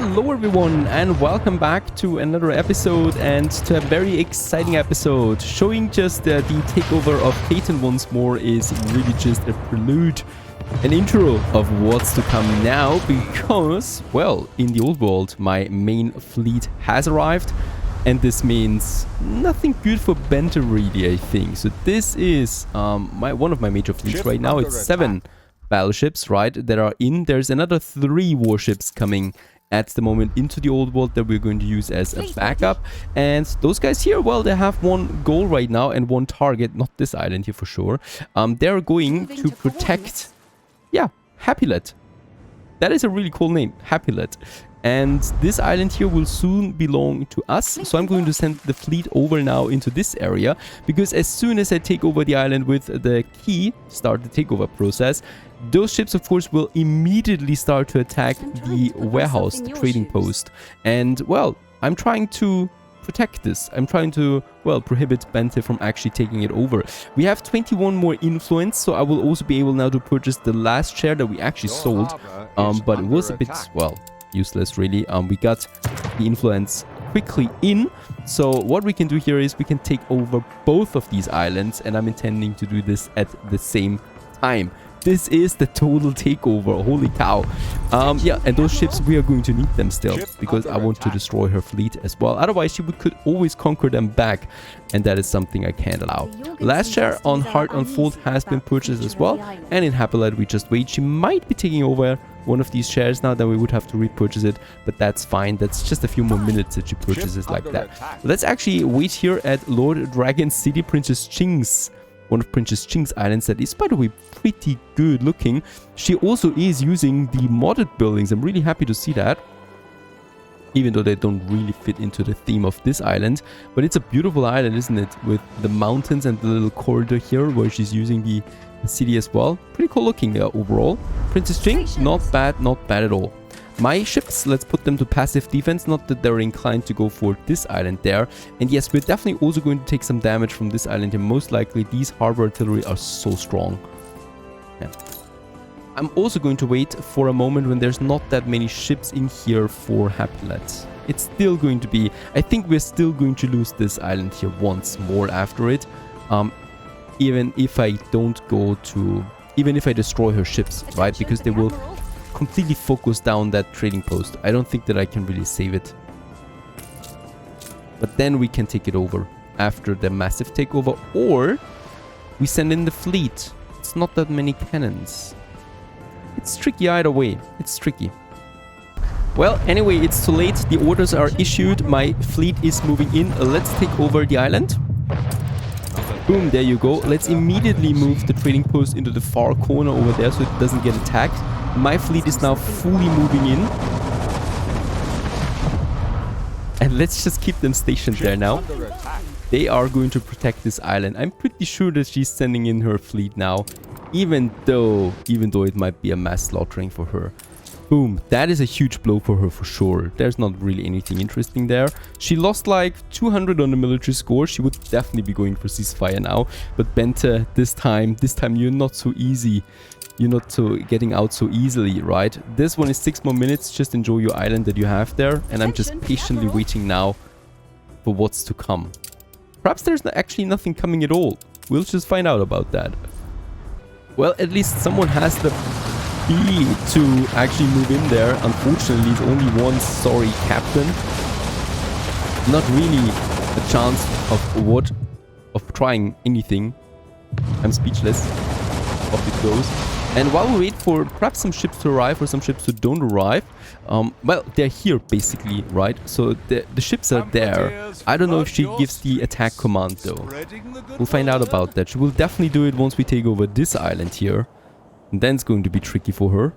Hello everyone and welcome back to another episode and to a very exciting episode. Showing just the takeover of Titan once more is really just a prelude, an intro of what's to come now because, well, in the old world my main fleet has arrived and this means nothing good for Bente really, I think. So this is one of my major fleets right now. It's 7 battleships, right, that are in. There's another 3 warships coming at the moment into the old world that we're going to use as a backup. And those guys here, well, they have one goal right now and one target, not this island here for sure. They're going to protect, yeah, Happylet. That is a really cool name, Happylet. And this island here will soon belong to us. So I'm going to send the fleet over now into this area, because as soon as I take over the island with the key, start the takeover process, those ships of course will immediately start to attack the warehouse, the trading post. And well, I'm trying to protect this. I'm trying to, well, prohibit Bente from actually taking it over. We have 21 more influence, so I will also be able now to purchase the last share that we actually sold. But it was a bit, well, useless really. We got the influence quickly in, so what we can do here is we can take over both of these islands, and I'm intending to do this at the same time. This is the total takeover, holy cow. Yeah, and those ships, we are going to need them still, because I want to destroy her fleet as well. Otherwise, she could always conquer them back, and that is something I can't allow. Last share on Heart Unfold has been purchased as well, and in Happylet we just wait. She might be taking over one of these shares now, then we would have to repurchase it, but that's fine. That's just a few more minutes that she purchases like that. Let's actually wait here at Lord Dragon City, Princess Ching's. One of Princess Ching's islands that is, by the way, pretty good looking. She also is using the modded buildings. I'm really happy to see that, even though they don't really fit into the theme of this island. But it's a beautiful island, isn't it? With the mountains and the little corridor here where she's using the city as well. Pretty cool looking there overall. Princess Ching, not bad at all. My ships, let's put them to passive defense, not that they're inclined to go for this island there. And yes, we're definitely also going to take some damage from this island, and most likely these harbor artillery are so strong. Yeah. I'm also going to wait for a moment when there's not that many ships in here for Happylet. It's still going to be, I think we're still going to lose this island here once more after it. Even if I don't go to, even if I destroy her ships, right? Because they will completely focus down that trading post. I don't think that I can really save it. But then we can take it over after the massive takeover, or we send in the fleet. It's not that many cannons. It's tricky either way. It's tricky. Well, anyway, it's too late. The orders are issued. My fleet is moving in. Let's take over the island. Boom, there you go. Let's immediately move the trading post into the far corner over there so it doesn't get attacked. My fleet is now fully moving in. And let's just keep them stationed there now. They are going to protect this island. I'm pretty sure that she's sending in her fleet now. Even though it might be a mass slaughtering for her. Boom, that is a huge blow for her for sure. There's not really anything interesting there. She lost like 200 on the military score. She would definitely be going for ceasefire now. But Bente, this time you're not so easy. You're not so getting out so easily, right? This one is 6 more minutes. Just enjoy your island that you have there. And I'm just patiently waiting now for what's to come. Perhaps there's actually nothing coming at all. We'll just find out about that. Well, at least someone has the key to actually move in there. Unfortunately, it's only one sorry captain. Not really a chance of trying anything. I'm speechless. Off it goes. And while we wait for perhaps some ships to arrive or some ships who don't arrive, well, they're here basically, right? So the ships are there. I don't know if she gives the attack command though. We'll find out about that. She will definitely do it once we take over this island here. And then it's going to be tricky for her.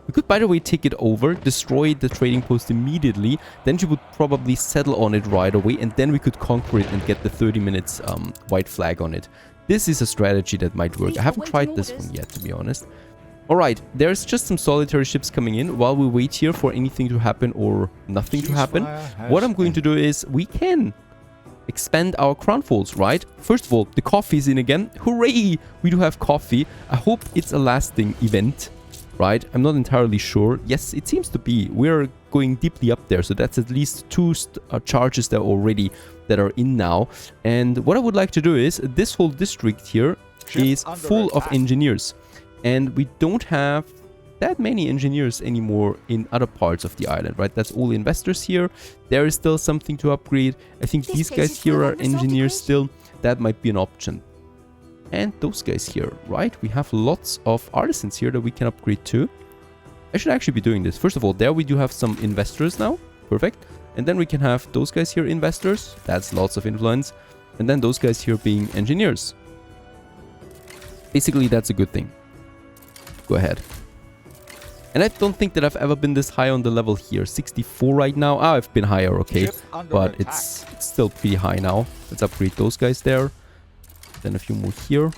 We could, by the way, take it over, destroy the trading post immediately. Then she would probably settle on it right away. And then we could conquer it and get the 30 minutes white flag on it. This is a strategy that might work. I haven't tried this one yet, to be honest. Alright, there's just some solitary ships coming in while we wait here for anything to happen or nothing to happen. What I'm going to do is we can expand our crown folds, right? First of all, the coffee is in again. Hooray! We do have coffee. I hope it's a lasting event. right? I'm not entirely sure. Yes, it seems to be. We're going deeply up there, so that's at least 2 charges there already that are in now. And what I would like to do is, this whole district here is full of engineers, and we don't have that many engineers anymore in other parts of the island, right? That's all investors here. There is still something to upgrade. I think these guys here are engineers still. That might be an option. And those guys here, right? We have lots of artisans here that we can upgrade to. I should actually be doing this. First of all, there we do have some investors now. Perfect. And then we can have those guys here investors. That's lots of influence. And then those guys here being engineers. Basically, that's a good thing. Go ahead. And I don't think that I've ever been this high on the level here. 64 right now. Ah, I've been higher, okay. But it's still pretty high now. Let's upgrade those guys there. Then a few more here.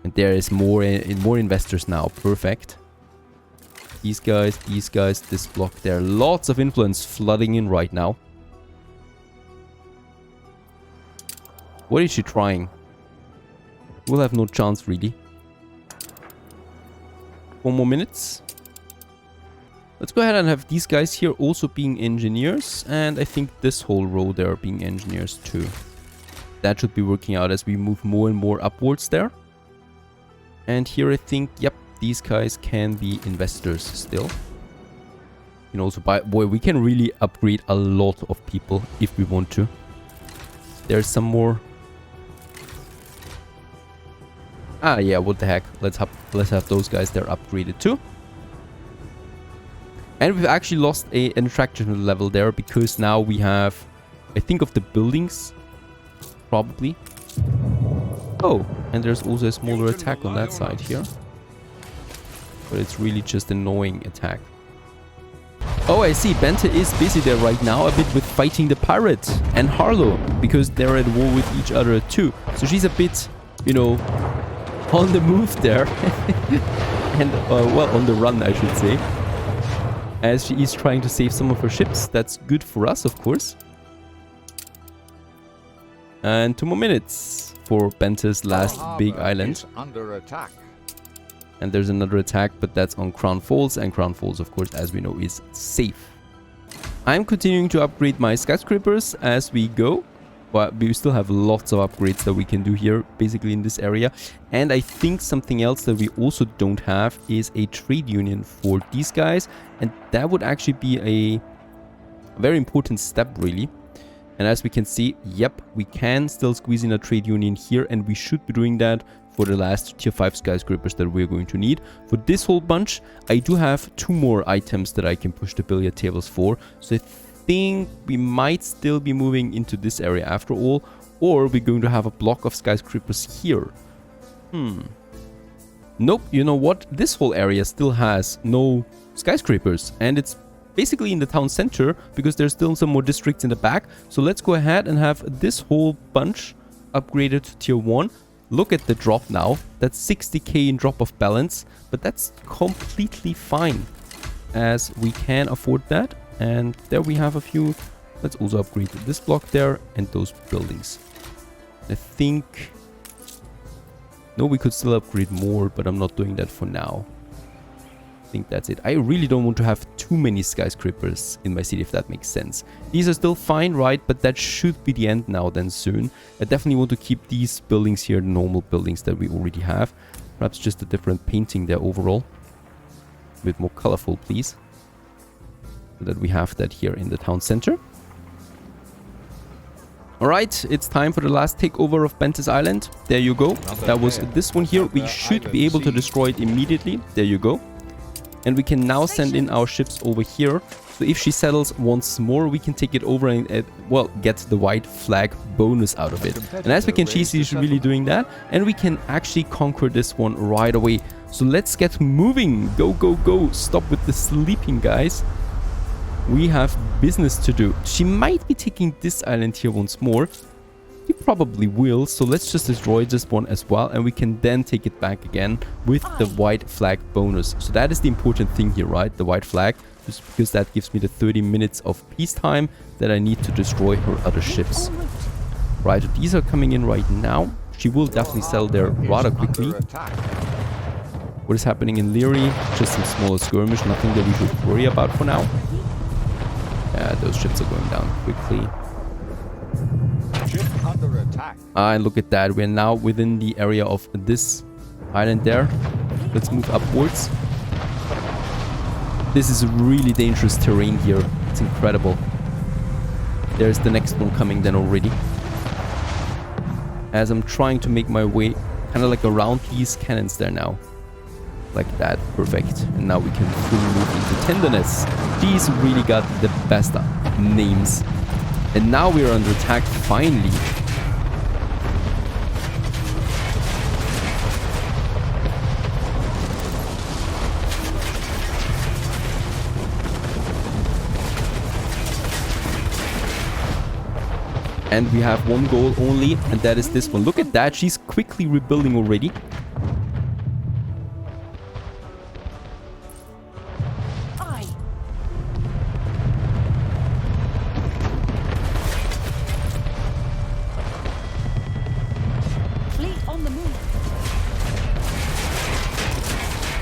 And there is more investors now. Perfect. These guys, this block there. Lots of influence flooding in right now. What is she trying? We'll have no chance, really. 4 more minutes. Let's go ahead and have these guys here also being engineers. And I think this whole row there being engineers too. That should be working out as we move more and more upwards there. And here I think, yep, these guys can be investors still. You can also buy... Boy, we can really upgrade a lot of people if we want to. There's some more... Ah, yeah, what the heck. Let's have those guys there upgraded too. And we've actually lost an attraction level there because now we have, I think, of the buildings. Probably. Oh, and there's also a smaller attack on that side here. But it's really just annoying attack. Oh, I see. Bente is busy there right now a bit with fighting the pirate and Harlow because they're at war with each other too. So she's a bit, you know, on the move there. And, well, on the run, I should say. As she is trying to save some of her ships. That's good for us, of course. And 2 more minutes for Bente's last big island. Under attack. And there's another attack, but that's on Crown Falls. And Crown Falls, of course, as we know, is safe. I'm continuing to upgrade my skyscrapers as we go. But we still have lots of upgrades that we can do here, basically in this area. And I think something else that we also don't have is a trade union for these guys. And that would actually be a very important step, really. And as we can see, yep, we can still squeeze in a trade union here. And we should be doing that for the last tier 5 skyscrapers that we're going to need. For this whole bunch, I do have 2 more items that I can push the billiard tables for. So I think we might still be moving into this area after all, or we're going to have a block of skyscrapers here. Nope, you know what? This whole area still has no skyscrapers, and it's basically in the town center because there's still some more districts in the back. So let's go ahead and have this whole bunch upgraded to tier 1. Look at the drop now. That's 60k in drop of balance, but that's completely fine as we can afford that. And there we have a few. Let's also upgrade this block there and those buildings. I think... No, we could still upgrade more, but I'm not doing that for now. I think that's it. I really don't want to have too many skyscrapers in my city, if that makes sense. These are still fine, right? But that should be the end now then soon. I definitely want to keep these buildings here, the normal buildings that we already have. Perhaps just a different painting there overall. A bit more colorful, please. That we have that here in the town center. Alright, it's time for the last takeover of Bente's Island. There you go. That was this one here. We should be able to destroy it immediately. There you go. And we can now send in our ships over here. So if she settles once more, we can take it over and, well, get the white flag bonus out of it. And as we can see, she's really doing that. And we can actually conquer this one right away. So let's get moving. Go, go, go. Stop with the sleeping, guys. We have business to do. She might be taking this island here once more. He probably will. So let's just destroy this one as well. And we can then take it back again with the white flag bonus. So that is the important thing here, right? The white flag. Just because that gives me the 30 minutes of peacetime that I need to destroy her other ships. Right, these are coming in right now. She will definitely sell there rather quickly. What is happening in Leary? Just some smaller skirmish, nothing that we should worry about for now. Yeah, those ships are going down quickly. Ship under attack. And look at that, we're now within the area of this island there. Let's move upwards. This is really dangerous terrain here. It's incredible. There's the next one coming then already. As I'm trying to make my way kind of like around these cannons there now. Like that, perfect. And now we can fully move into tenderness. These really got the best names. And now we're under attack finally. And we have one goal only, and that is this one. Look at that, she's quickly rebuilding already.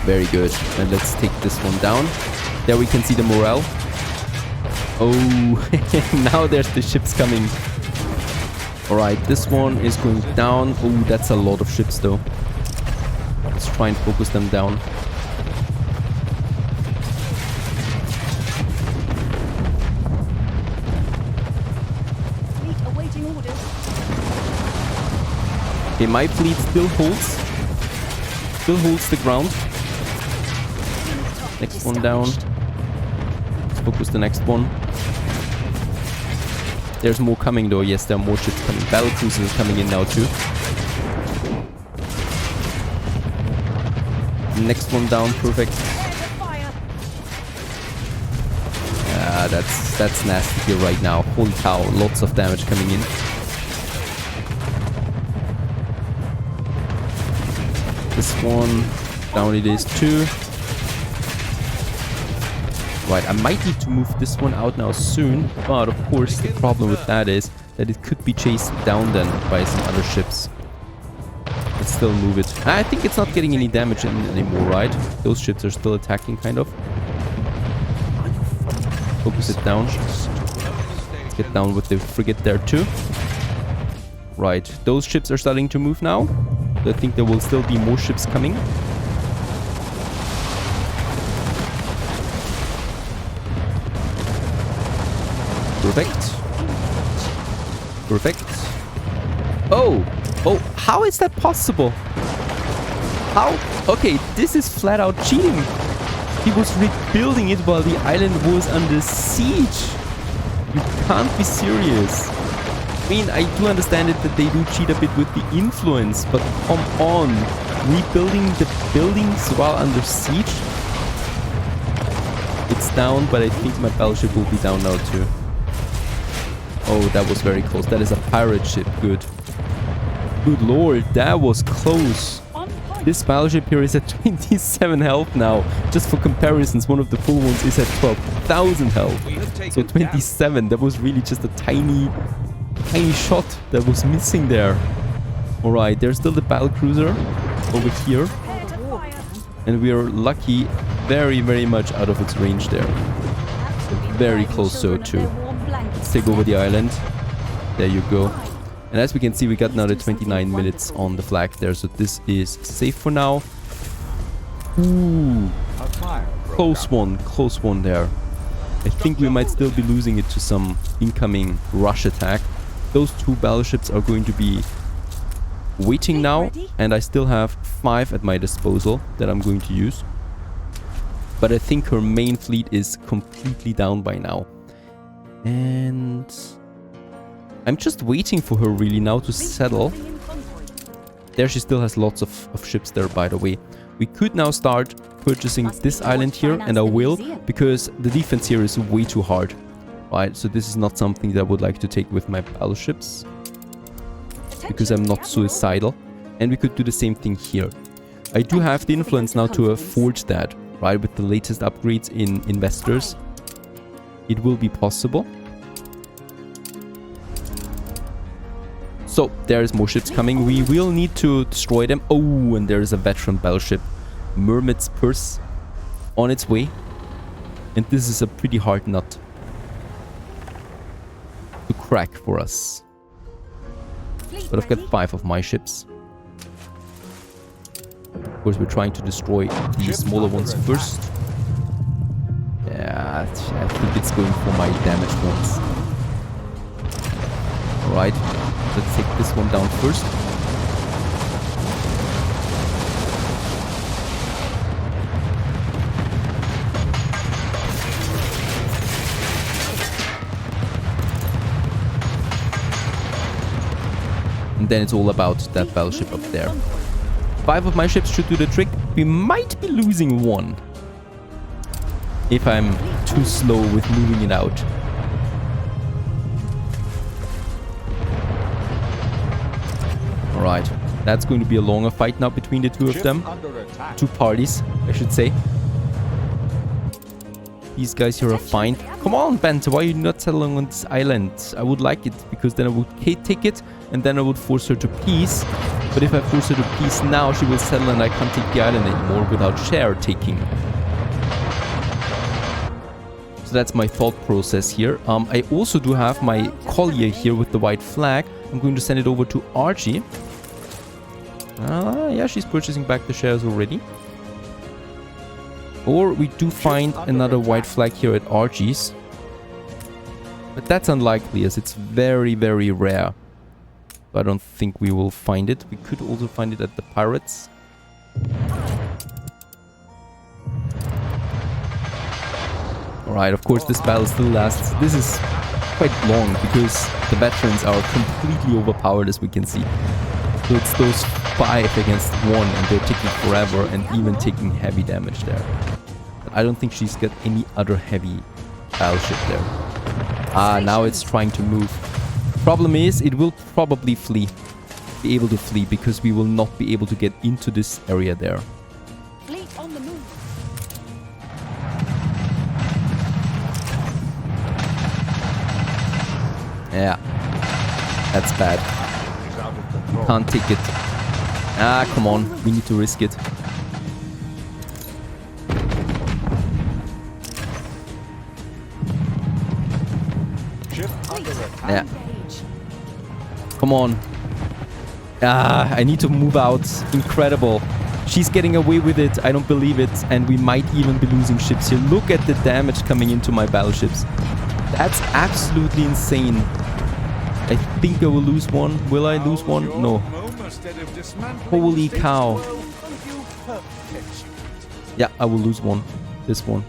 Very good. And let's take this one down. There we can see the morale. Oh, now there's the ships coming. Alright, this one is going down. Oh, that's a lot of ships though. Let's try and focus them down. Fleet awaiting orders. Okay, my fleet still holds. Still holds the ground. Next one down. Let's focus the next one. There's more coming though. Yes, there are more ships coming. Battle cruisers are coming in now too. Next one down, perfect. Yeah, that's nasty here right now. Holy cow, lots of damage coming in. This one, down it is too. Right, I might need to move this one out now soon, but of course the problem with that is that it could be chased down then by some other ships. Let's still move it. I think it's not getting any damage anymore, right? Those ships are still attacking, kind of. Focus it down. Let's get down with the frigate there too. Right, those ships are starting to move now. So I think there will still be more ships coming. Perfect. Perfect. Oh! Oh, how is that possible? How? Okay, this is flat out cheating. He was rebuilding it while the island was under siege. You can't be serious. I mean, I do understand it that they do cheat a bit with the influence, but come on. Rebuilding the buildings while under siege? It's down, but I think my battleship will be down now too. Oh, that was very close. That is a pirate ship. Good. Good lord, that was close. This battleship here is at 27 health now. Just for comparisons, one of the full ones is at 12,000 health. So 27, that was really just a tiny shot that was missing there. Alright, there's still the battle cruiser over here. And we are lucky, very, very much out of its range there. Very close so too. Let's take over the island. There you go. And as we can see, we got another 29 minutes on the flag there. So this is safe for now. Ooh. Close one there. I think we might still be losing it to some incoming rush attack. Those two battleships are going to be waiting now. And I still have 5 at my disposal that I'm going to use. But I think her main fleet is completely down by now. And I'm just waiting for her really now to settle. There she still has lots of ships there, by the way. We could now start purchasing this island here, and I will, because the defense here is way too hard. Right, so this is not something that I would like to take with my battleships, because I'm not suicidal. And we could do the same thing here. I do have the influence now to afford that, right? With the latest upgrades in investors, it will be possible. So, there's more ships coming. We will need to destroy them. Oh, and there's a veteran battleship Mermaid's Purse on its way. And this is a pretty hard nut to crack for us. But I've got 5 of my ships. Of course, we're trying to destroy the smaller ones first. Yeah, I think it's going for my damaged ones. Alright, let's take this one down first. And then it's all about that battleship up there. 5 of my ships should do the trick. We might be losing 1. If I'm too slow with moving it out. Alright. That's going to be a longer fight now between the two of them. 2 parties, I should say. These guys here are fine. Come on, Bente, why are you not settling on this island? I would like it, because then I would take it, and then I would force her to peace. But if I force her to peace now, she will settle and I can't take the island anymore without share taking. So that's my thought process here. I also do have my collier here with the white flag. I'm going to send it over to Archie. Yeah, she's purchasing back the shares already. Or we do find another white flag here at Archie's. But that's unlikely, as it's very, very rare. So I don't think we will find it. We could also find it at the pirates. Alright, of course this battle still lasts. This is quite long because the veterans are completely overpowered, as we can see. So it's those 5 against 1 and they're taking forever and even taking heavy damage there. But I don't think she's got any other heavy battleship there. Ah, now it's trying to move. Problem is, it will probably be able to flee because we will not be able to get into this area there. Fleet on the move. Yeah, that's bad. Can't take it. Ah, come on, we need to risk it. Yeah. Come on. Ah, I need to move out. Incredible. She's getting away with it. I don't believe it. And we might even be losing ships here. Look at the damage coming into my battleships. That's absolutely insane. I think I will lose one. Will I lose one? No. Holy cow. Yeah, I will lose one. This one.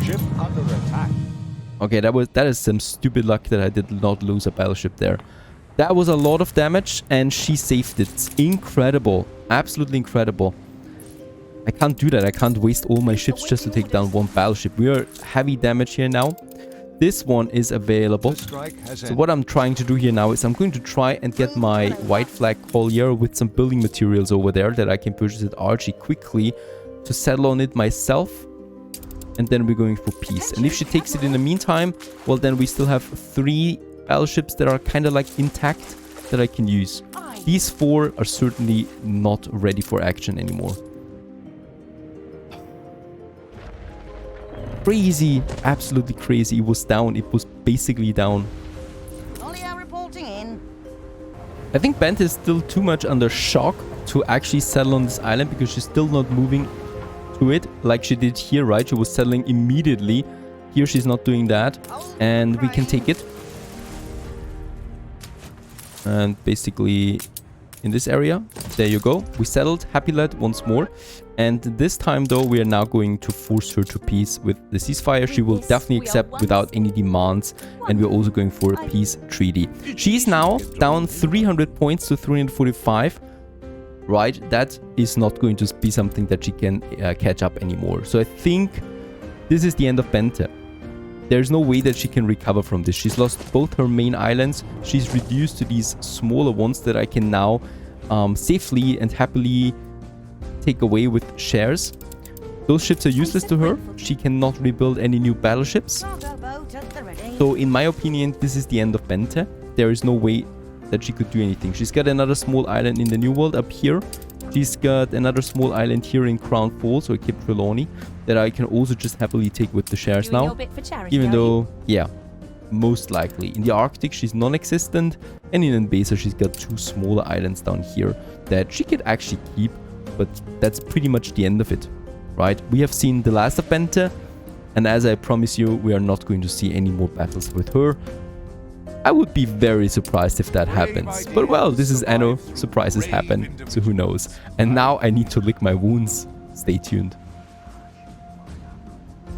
Ship under attack. Okay, that is some stupid luck that I did not lose a battleship there. That was a lot of damage and she saved it. Incredible. Absolutely incredible. I can't do that. I can't waste all my ships just to take down one battleship. We are heavy damage here now. This one is available. So what I'm trying to do here now is I'm going to try and get my white flag collier with some building materials over there that I can purchase at Archie quickly to settle on it myself. And then we're going for peace. And if she takes it in the meantime, well, then we still have 3 battleships that are kind of like intact that I can use. These 4 are certainly not ready for action anymore. Crazy, absolutely crazy. It was down. It was basically down. Reporting in. I think Bente is still too much under shock to actually settle on this island because she's still not moving to it like she did here, right? She was settling immediately. Here she's not doing that. And we can take it. And basically in this area, there you go. We settled. Happy lad once more. And this time though, we are now going to force her to peace with the ceasefire. She will definitely accept without any demands. And we're also going for a peace treaty. She's now down 300 points to 345. Right, that is not going to be something that she can catch up anymore. So I think this is the end of Bente. There's no way that she can recover from this. She's lost both her main islands. She's reduced to these smaller ones that I can now safely and happily take away with shares. Those ships are useless to her. She cannot rebuild any new battleships. So in my opinion, this is the end of Bente. There is no way that she could do anything. She's got another small island in the New World up here. She's got another small island here in Crown Falls, or Cape Trelawney, that I can also just happily take with the shares Doing now. your bit for charity, Even are though, you? yeah, most likely. In the Arctic, she's non-existent, and in Besa, she's got 2 smaller islands down here that she could actually keep, but that's pretty much the end of it, right? We have seen the last of Bente, and as I promise you, we are not going to see any more battles with her. I would be very surprised if that happens. But well, this is Anno, surprises happen, so who knows. And now I need to lick my wounds. Stay tuned.